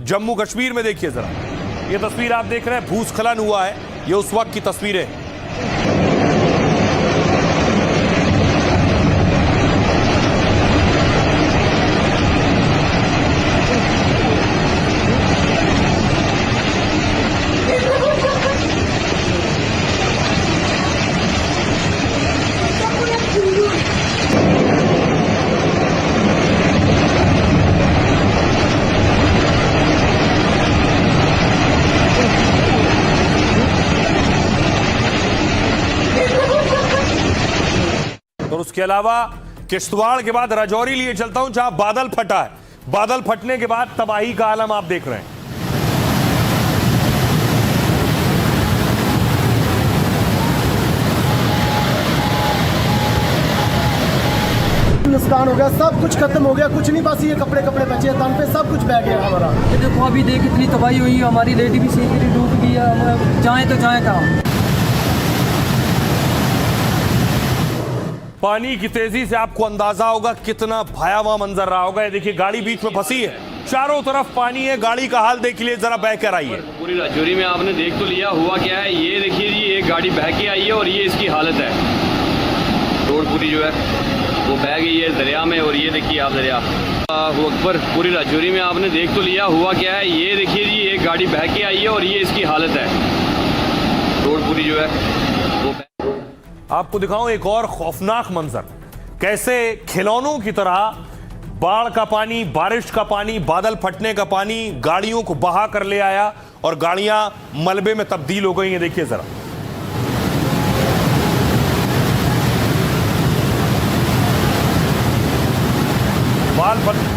जम्मू कश्मीर में देखिए जरा, ये तस्वीर आप देख रहे हैं, भूस्खलन हुआ है, ये उस वक्त की तस्वीरें। और उसके अलावा किश्तवाड़ के बाद राजौरी लिए चलता हूं, जहां बादल फटा है। बादल फटने के बाद तबाही का आलम आप देख रहे हैं। नुकसान हो गया, सब कुछ खत्म हो गया, कुछ नहीं, बस ये कपड़े बचे हैं तन पे, सब कुछ बह गया हमारा। ये देखो अभी देख इतनी तबाही हुई है, हमारी लेडी भी सीधी डूब गई है, हम जाएं तो जाएं कहाँ। पानी की तेजी से आपको अंदाजा होगा कितना भयावह मंजर रहा होगा। ये देखिए गाड़ी बीच में फंसी है, चारों तरफ पानी है, गाड़ी का हाल देख लीजिए जरा, बह कर आई है। पूरी राजौरी में आपने देख तो लिया हुआ क्या है। ये देखिए जी, एक गाड़ी बह के आई है और ये इसकी हालत है। रोड पूरी जो है वो बह गई है दरिया में। और ये देखिए आप दरिया वो अकबर, पूरी राजौरी में आपने देख तो लिया हुआ क्या है। ये देखिए जी, एक गाड़ी बह के आई है और ये इसकी हालत है। रोड पूरी जो है वो। आपको दिखाऊं एक और खौफनाक मंजर, कैसे खिलौनों की तरह बाढ़ का पानी, बारिश का पानी, बादल फटने का पानी गाड़ियों को बहा कर ले आया और गाड़ियां मलबे में तब्दील हो गई हैं। देखिए जरा,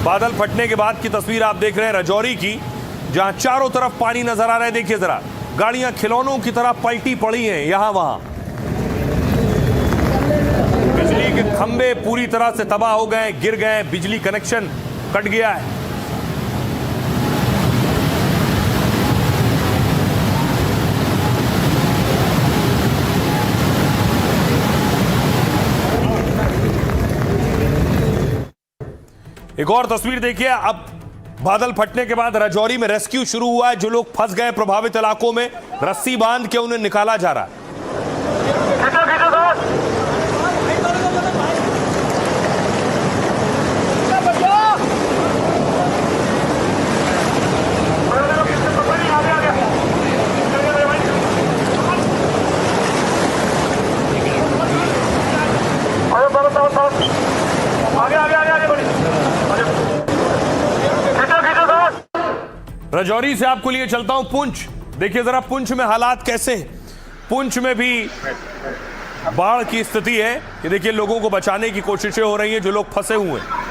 बादल फटने के बाद की तस्वीर आप देख रहे हैं राजौरी की, जहां चारों तरफ पानी नजर आ रहा है। देखिए जरा, गाड़ियां खिलौनों की तरह पलटी पड़ी हैं यहां वहां। बिजली के खंभे पूरी तरह से तबाह हो गए, गिर गए, बिजली कनेक्शन कट गया है। एक और तस्वीर देखिए, अब बादल फटने के बाद राजौरी में रेस्क्यू शुरू हुआ है। जो लोग फंस गए प्रभावित इलाकों में, रस्सी बांध के उन्हें निकाला जा रहा है। राजौरी से आपको लिए चलता हूं पुंछ। देखिए जरा पुंछ में हालात कैसे हैं। पुंछ में भी बाढ़ की स्थिति है। ये देखिए, लोगों को बचाने की कोशिशें हो रही हैं जो लोग फंसे हुए हैं।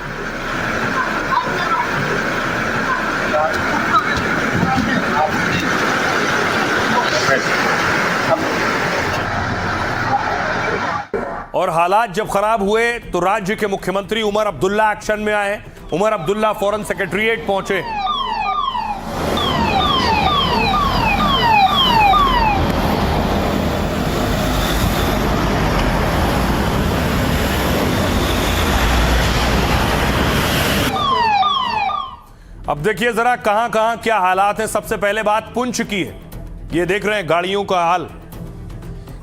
और हालात जब खराब हुए तो राज्य के मुख्यमंत्री उमर अब्दुल्ला एक्शन में आए। उमर अब्दुल्ला फौरन सेक्रेटेरिएट पहुंचे। अब देखिए जरा कहां कहां क्या हालात हैं। सबसे पहले बात पुंछ की है। ये देख रहे हैं गाड़ियों का हाल,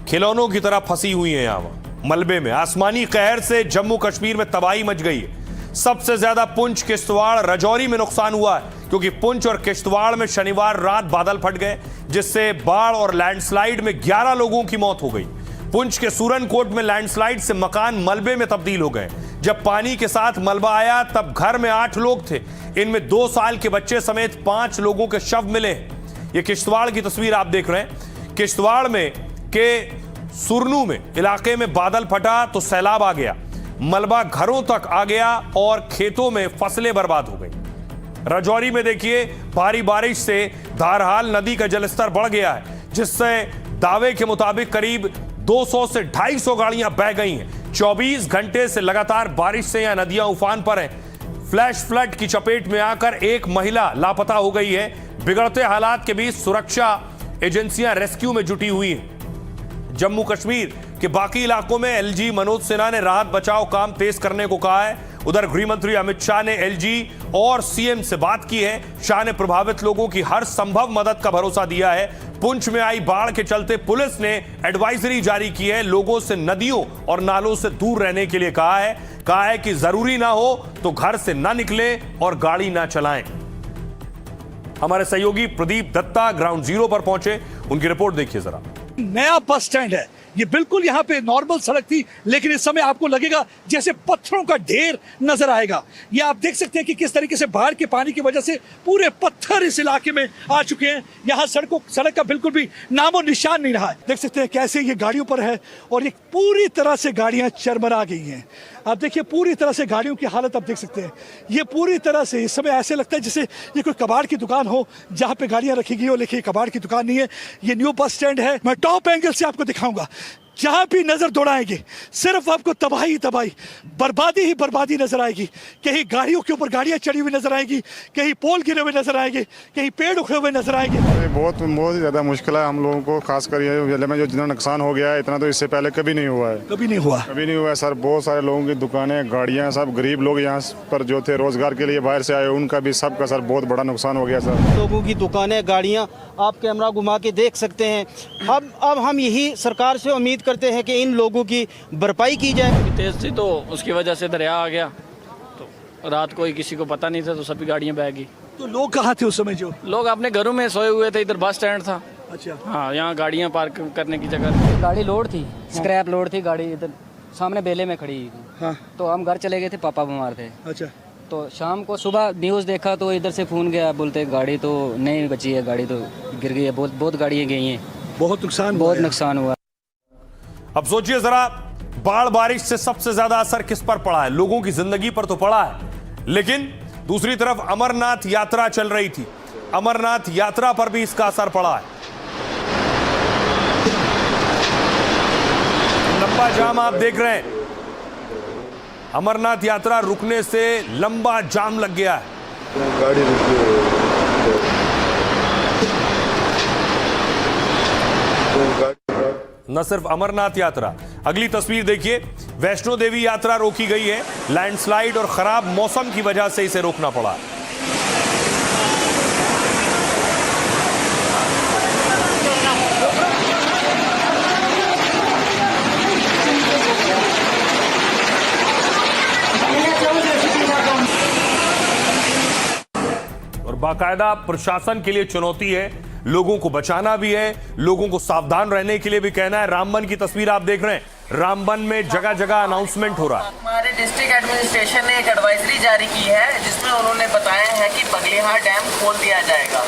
खिलौनों की तरह फंसी हुई है यहां मलबे में। आसमानी कहर से जम्मू कश्मीर में तबाही मच गई है। सबसे ज्यादा पुंछ, किश्तवाड़, राजौरी में नुकसान हुआ है, क्योंकि पुंछ और किश्तवाड़ में शनिवार रात बादल फट गए, जिससे बाढ़ और लैंडस्लाइड में 11 लोगों की मौत हो गई। पुंछ के सूरनकोट में लैंडस्लाइड से मकान मलबे में तब्दील हो गए। जब पानी के साथ मलबा आया तब घर में 8 लोग थे, इनमें 2 साल के बच्चे समेत 5 लोगों के शव मिले। ये किश्तवाड़ की तस्वीर आप देख रहे हैं। किश्तवाड़ में के सुरनू में इलाके में बादल फटा तो सैलाब आ गया, मलबा घरों तक आ गया और खेतों में फसलें बर्बाद हो गई। राजौरी में देखिए, भारी बारिश से धारहाल नदी का जलस्तर बढ़ गया है, जिससे दावे के मुताबिक करीब 200 से 250 गाड़ियां बह गई हैं। 24 घंटे से लगातार बारिश से यहां नदियां उफान पर हैं। फ्लैश फ्लड की चपेट में आकर एक महिला लापता हो गई है। बिगड़ते हालात के बीच सुरक्षा एजेंसियां रेस्क्यू में जुटी हुई हैं। जम्मू कश्मीर के बाकी इलाकों में एलजी मनोज सिन्हा ने राहत बचाव काम तेज करने को कहा है। उधर गृह मंत्री अमित शाह ने एलजी और सीएम से बात की है। शाह ने प्रभावित लोगों की हर संभव मदद का भरोसा दिया है। पुंछ में आई बाढ़ के चलते पुलिस ने एडवाइजरी जारी की है। लोगों से नदियों और नालों से दूर रहने के लिए कहा है कि जरूरी ना हो तो घर से ना निकले और गाड़ी ना चलाएं। हमारे सहयोगी प्रदीप दत्ता ग्राउंड जीरो पर पहुंचे, उनकी रिपोर्ट देखिए जरा। नया बस स्टैंड है ये, बिल्कुल यहाँ पे नॉर्मल सड़क थी, लेकिन इस समय आपको लगेगा जैसे पत्थरों का ढेर नजर आएगा। ये आप देख सकते हैं कि किस तरीके से बाढ़ के पानी की वजह से पूरे पत्थर इस इलाके में आ चुके हैं। यहाँ सड़क का बिल्कुल भी नामो निशान नहीं रहा है। देख सकते हैं कैसे ये गाड़ियों पर है और ये पूरी तरह से गाड़ियां चरमरा गई हैं। आप देखिए पूरी तरह से गाड़ियों की हालत आप देख सकते हैं। ये पूरी तरह से इस समय ऐसे लगता है जैसे ये कोई कबाड़ की दुकान हो जहाँ पे गाड़ियां रखी गई हो, लेकिन कबाड़ की दुकान नहीं है। ये न्यू बस स्टैंड है। मैं टॉप एंगल से आपको दिखाऊंगा। जहां भी नजर दौड़ाएंगे सिर्फ आपको तबाही तबाही, बर्बादी ही बर्बादी नजर आएगी। कहीं गाड़ियों के ऊपर गाड़ियां चढ़ी हुई नजर आएगी, कहीं पोल गिरे हुए नजर आएंगे, कहीं पेड़ उखड़े हुए नजर आएंगे। बहुत ज़्यादा मुश्किल है हम लोगों को, खासकर ये जिले में जो जितना नुकसान हो गया है, इतना तो इससे पहले कभी नहीं हुआ है। कभी नहीं हुआ है सर। बहुत सारे लोगों की दुकानें, गाड़ियाँ, सब गरीब लोग यहाँ पर जो थे रोजगार के लिए बाहर से आए, उनका भी सबका सर बहुत बड़ा नुकसान हो गया सर। लोगों की दुकानें, गाड़ियाँ आप कैमरा घुमा के देख सकते हैं। अब हम यही सरकार से उम्मीद करते हैं कि इन लोगों की भरपाई की जाए। तेज थी तो उसकी वजह से दरिया आ गया, तो रात को ही किसी को पता नहीं था, तो सभी गाड़ियां बह गई। तो लोग कहाँ थे उस समय? जो लोग अपने घरों में सोए हुए थे। इधर बस स्टैंड था। अच्छा। हाँ, यहाँ गाड़ियां पार्क करने की जगह। गाड़ी लोड थी, स्क्रैप लोड थी गाड़ी, इधर सामने बेले में खड़ी। हाँ। तो हम घर चले गए थे, पापा बीमार थे। अच्छा। तो शाम को सुबह न्यूज़ देखा तो इधर से फोन गया, बोलते गाड़ी तो नहीं बची है, गाड़ी तो गिर गई है, बहुत गाड़ियाँ गई हैं, बहुत नुकसान हुआ। अब सोचिए जरा, बाढ़ बारिश से सबसे ज्यादा असर किस पर पड़ा है? लोगों की जिंदगी पर तो पड़ा है, लेकिन दूसरी तरफ अमरनाथ यात्रा चल रही थी। अमरनाथ यात्रा पर भी इसका असर पड़ा है। लंबा जाम आप देख रहे हैं। अमरनाथ यात्रा रुकने से लंबा जाम लग गया है। गाड़ी न सिर्फ अमरनाथ यात्रा, अगली तस्वीर देखिए। वैष्णो देवी यात्रा रोकी गई है। लैंडस्लाइड और खराब मौसम की वजह से इसे रोकना पड़ा। और बाकायदा प्रशासन के लिए चुनौती है, लोगों को बचाना भी है, लोगों को सावधान रहने के लिए भी कहना है। रामबन की तस्वीर आप देख रहे हैं। रामबन में जगह जगह अनाउंसमेंट हो रहा है। हमारे डिस्ट्रिक्ट एडमिनिस्ट्रेशन ने एक एडवाइजरी जारी की है, जिसमें उन्होंने बताया है कि बगलिहार डैम खोल दिया जाएगा,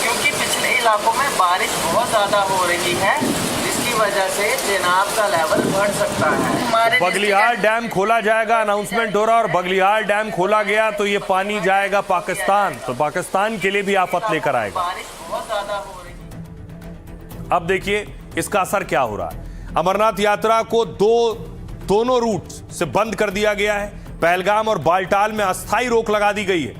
क्योंकि पिछले इलाकों में बारिश बहुत ज्यादा हो रही है, जिसकी वजह से चेनाब का लेवल बढ़ सकता है। बगलिहार डैम खोला जाएगा, अनाउंसमेंट हो रहा है, और बगलिहार डैम खोला गया तो ये पानी जाएगा पाकिस्तान, तो पाकिस्तान के लिए भी आफत लेकर आएगा। बारिश बहुत ज्यादा हो रही है। अब देखिए इसका असर क्या हो रहा है। अमरनाथ यात्रा को दोनों रूट से बंद कर दिया गया है। पहलगाम और बालटाल में अस्थायी रोक लगा दी गई है,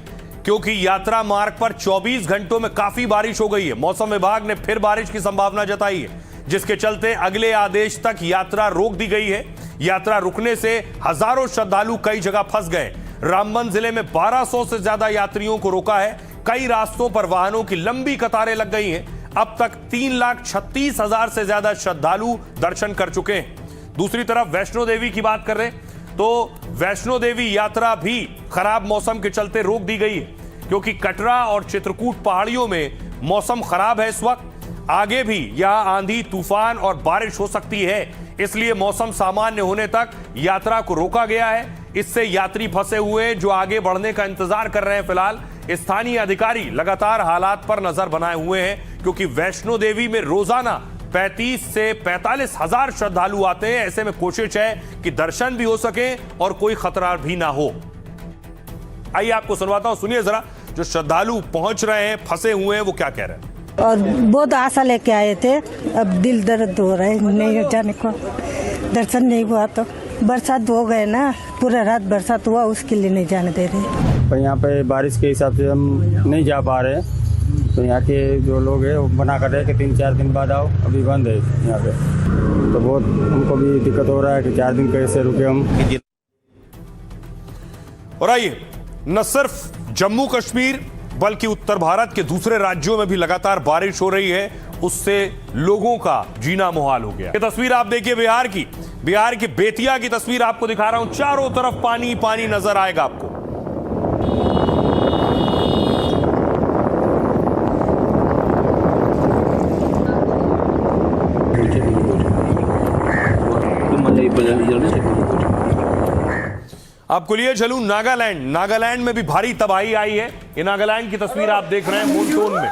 क्योंकि यात्रा मार्ग पर 24 घंटों में काफी बारिश हो गई है। मौसम विभाग ने फिर बारिश की संभावना जताई है, जिसके चलते अगले आदेश तक यात्रा रोक दी गई है। यात्रा रुकने से हजारों श्रद्धालु कई जगह फंस गए। रामबन जिले में 1200 से ज्यादा यात्रियों को रोका है। कई रास्तों पर वाहनों की लंबी कतारें लग गई हैं। अब तक 3,36,000 से ज्यादा श्रद्धालु दर्शन कर चुके हैं। दूसरी तरफ वैष्णो देवी की बात कर रहे हैं तो वैष्णो देवी यात्रा भी खराब मौसम के चलते रोक दी गई है, क्योंकि कटरा और चित्रकूट पहाड़ियों में मौसम खराब है इस वक्त। आगे भी यहां आंधी, तूफान और बारिश हो सकती है, इसलिए मौसम सामान्य होने तक यात्रा को रोका गया है। इससे यात्री फंसे हुए जो आगे बढ़ने का इंतजार कर रहे हैं। फिलहाल स्थानीय अधिकारी लगातार हालात पर नजर बनाए हुए हैं, क्योंकि वैष्णो देवी में रोजाना 35 से 45 हजार श्रद्धालु आते हैं। ऐसे में कोशिश है कि दर्शन भी हो सके और कोई खतरा भी ना हो। आइए आपको सुनवाता हूं, सुनिए जरा जो श्रद्धालु पहुंच रहे हैं, फंसे हुए हैं, वो क्या कह रहे हैं। और बहुत आशा लेके आए थे, अब दिल दर्द हो रहा है, नहीं जाने को, दर्शन नहीं हुआ। तो बरसात हो गए ना, पूरा रात बरसात हुआ, उसके लिए नहीं जाने दे रहे। पर यहाँ पे बारिश के हिसाब से हम नहीं जा पा रहे हैं, तो यहाँ के जो लोग हैं वो मना कर रहे हैं कि 3-4 दिन बाद आओ, अभी बंद है यहाँ पे। तो बहुत हमको भी दिक्कत हो रहा है कि 4 दिन कैसे रुके हम। और आइए, न सिर्फ जम्मू कश्मीर बल्कि उत्तर भारत के दूसरे राज्यों में भी लगातार बारिश हो रही है, उससे लोगों का जीना मुहाल हो गया। ये तस्वीर आप देखिए बिहार की बेतिया की तस्वीर आपको दिखा रहा हूं। चारों तरफ पानी पानी नजर आएगा आपको। आपको लिए चलूं नागालैंड में भी भारी तबाही आई है। ये नागालैंड की तस्वीर आप देख रहे हैं मोनसून में।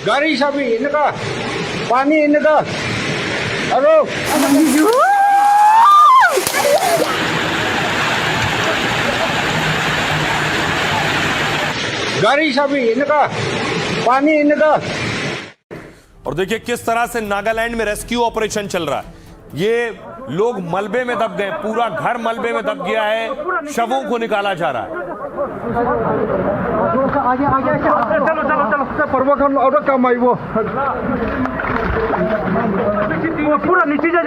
गाड़ी सभी इनका पानी इनका हेलो गाड़ी सभी इनका पानी इनका। और देखिए किस तरह से नागालैंड में रेस्क्यू ऑपरेशन चल रहा है। ये लोग मलबे में दब गए, पूरा घर मलबे में दब गया है, शवों को निकाला जा रहा है। चलो कम आई वो पूरा नीचे जा